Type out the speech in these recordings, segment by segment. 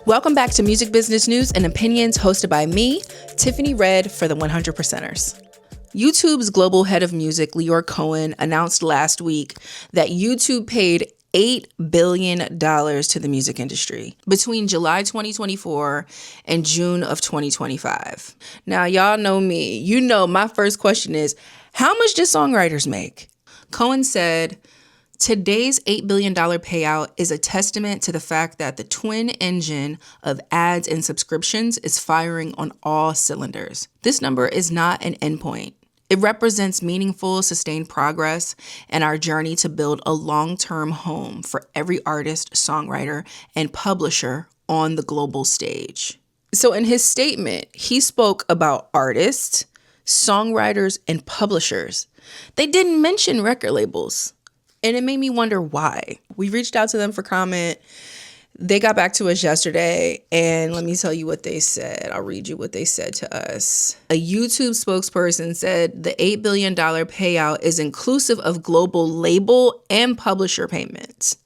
Welcome back to Music Business News and Opinions, hosted by me, Tiffany Red, for the 100 Percenters. YouTube's global head of music, Leor Cohen, announced last week that YouTube paid $8 billion to the music industry between July 2024 and June of 2025. Now, y'all know me. You know my first question is, how much did songwriters make? Cohen said, today's $8 billion payout is a testament to the fact that the twin engine of ads and subscriptions is firing on all cylinders. This number is not an endpoint. It represents meaningful, sustained progress in our journey to build a long-term home for every artist, songwriter, and publisher on the global stage. So in his statement, he spoke about artists, songwriters, and publishers. They didn't mention record labels. And it made me wonder why. We reached out to them for comment. They got back to us yesterday, and let me tell you what they said. I'll read you what they said to us. A YouTube spokesperson said the $8 billion payout is inclusive of global label and publisher payments.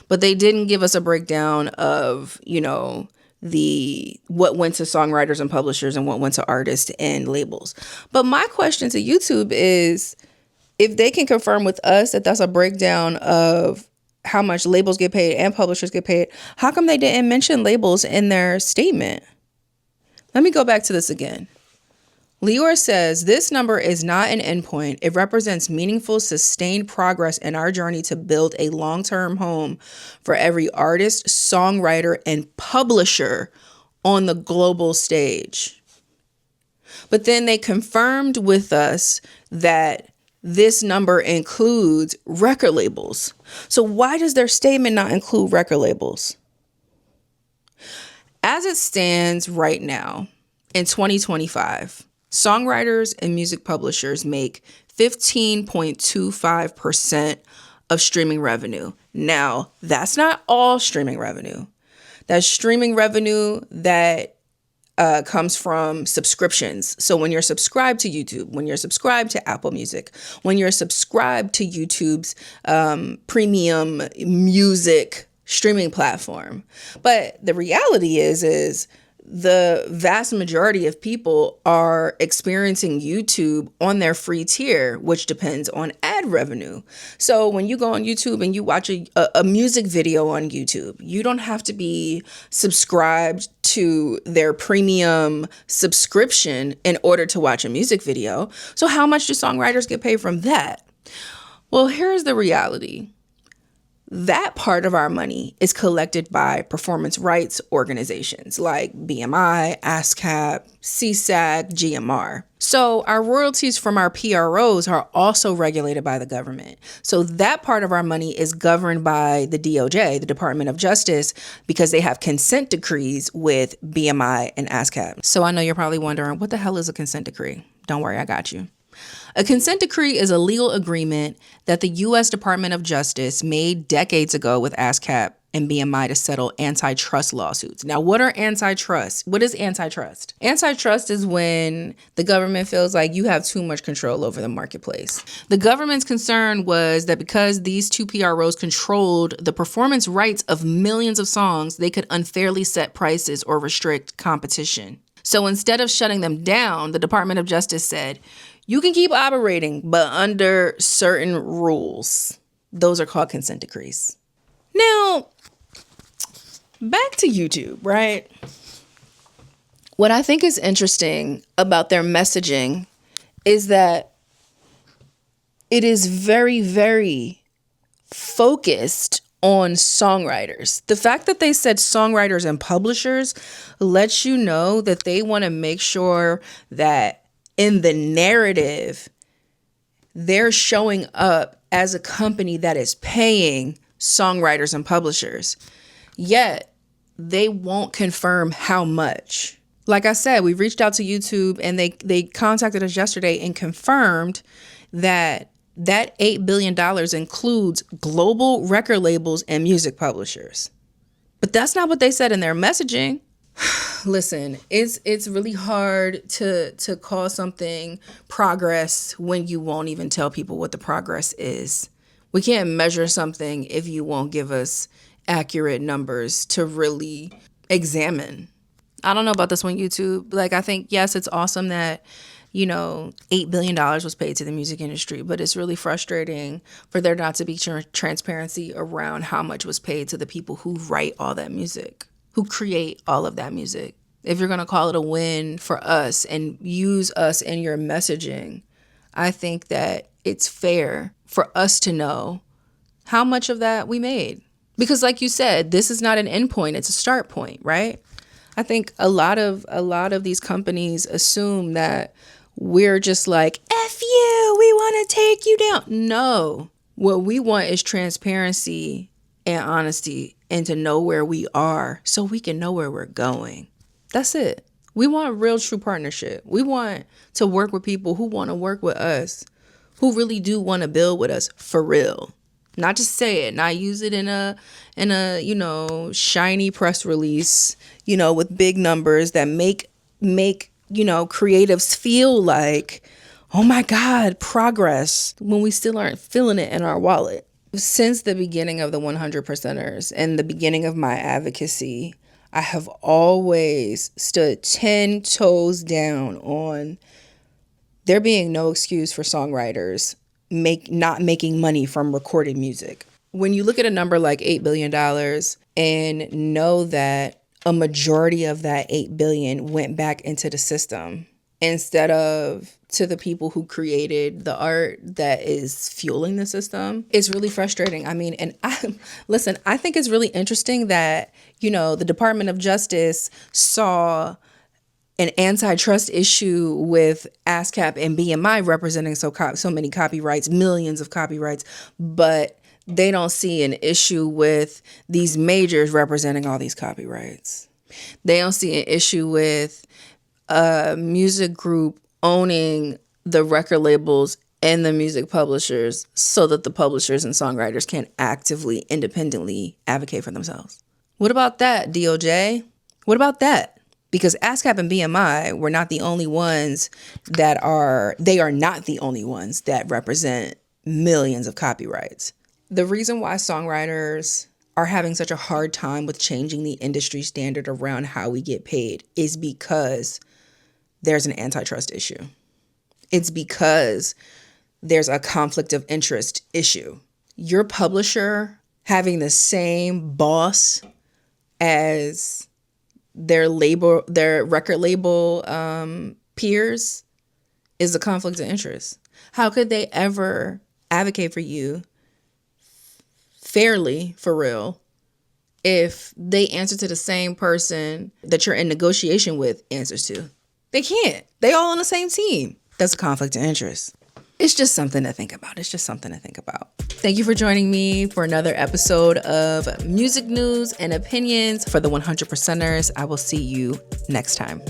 But they didn't give us a breakdown of, what went to songwriters and publishers and what went to artists and labels. But my question to YouTube is, if they can confirm with us that that's a breakdown of how much labels get paid and publishers get paid, how come they didn't mention labels in their statement? Let me go back to this again. Leor says this number is not an endpoint. It represents meaningful, sustained progress in our journey to build a long-term home for every artist, songwriter, and publisher on the global stage. But then they confirmed with us that this number includes record labels. So why does their statement not include record labels? As it stands right now, in 2025, songwriters and music publishers make 15.25% of streaming revenue. Now, that's not all streaming revenue. That's streaming revenue that comes from subscriptions. So when you're subscribed to YouTube, when you're subscribed to Apple Music, when you're subscribed to YouTube's premium music streaming platform. But the reality is the vast majority of people are experiencing YouTube on their free tier, which depends on ad revenue. So when you go on YouTube and you watch a music video on YouTube, you don't have to be subscribed to their premium subscription in order to watch a music video. So how much do songwriters get paid from that? Well, here's the reality. That part of our money is collected by performance rights organizations like BMI, ASCAP, CSAG, GMR. So our royalties from our PROs are also regulated by the government. So that part of our money is governed by the DOJ, the Department of Justice, because they have consent decrees with BMI and ASCAP. So I know you're probably wondering, what the hell is a consent decree? Don't worry, I got you. A consent decree is a legal agreement that the U.S. Department of Justice made decades ago with ASCAP and BMI to settle antitrust lawsuits. Now, what are antitrust? What is antitrust? Antitrust is when the government feels like you have too much control over the marketplace. The government's concern was that because these two PROs controlled the performance rights of millions of songs, they could unfairly set prices or restrict competition. So instead of shutting them down, the Department of Justice said, you can keep operating, but under certain rules. Those are called consent decrees. Now, back to YouTube, right? What I think is interesting about their messaging is that it is very, very focused on songwriters. The fact that they said songwriters and publishers lets you know that they want to make sure that in the narrative, they're showing up as a company that is paying songwriters and publishers. Yet, they won't confirm how much. Like I said, we reached out to YouTube and they contacted us yesterday and confirmed that $8 billion includes global record labels and music publishers. But that's not what they said in their messaging. Listen, it's really hard to call something progress when you won't even tell people what the progress is. We can't measure something if you won't give us accurate numbers to really examine. I don't know about this one, YouTube. Like, I think, yes, it's awesome that, $8 billion was paid to the music industry, but it's really frustrating for there not to be transparency around how much was paid to the people who write all that music, who create all of that music. If you're going to call it a win for us and use us in your messaging, I think that it's fair for us to know how much of that we made. Because like you said, this is not an end point, it's a start point, right? I think a lot of these companies assume that we're just like, F you, we want to take you down. No, what we want is transparency and honesty and to know where we are so we can know where we're going. That's it. We want real, true partnership. We want to work with people who want to work with us, who really do want to build with us for real. Not just say it, not use it in a shiny press release, with big numbers that make creatives feel like, oh my God, progress, when we still aren't feeling it in our wallet. Since the beginning of the 100%ers and the beginning of my advocacy, I have always stood 10 toes down on there being no excuse for songwriters not making money from recorded music. When you look at a number like $8 billion and know that a majority of that $8 billion went back into the system instead of to the people who created the art that is fueling the system, it's really frustrating. I mean, and I think it's really interesting that, the Department of Justice saw an antitrust issue with ASCAP and BMI representing so many copyrights, millions of copyrights, but they don't see an issue with these majors representing all these copyrights. They don't see an issue with a music group owning the record labels and the music publishers so that the publishers and songwriters can actively, independently advocate for themselves. What about that, DOJ? What about that? Because ASCAP and BMI were not the only ones they are not the only ones that represent millions of copyrights. The reason why songwriters are having such a hard time with changing the industry standard around how we get paid is because there's an antitrust issue. It's because there's a conflict of interest issue. Your publisher having the same boss as their record label peers is a conflict of interest. How could they ever advocate for you fairly, for real, if they answer to the same person that you're in negotiation with answers to? They can't. They all on the same team. That's a conflict of interest. It's just something to think about. Thank you for joining me for another episode of Music News and Opinions for the 100%ers. I will see you next time.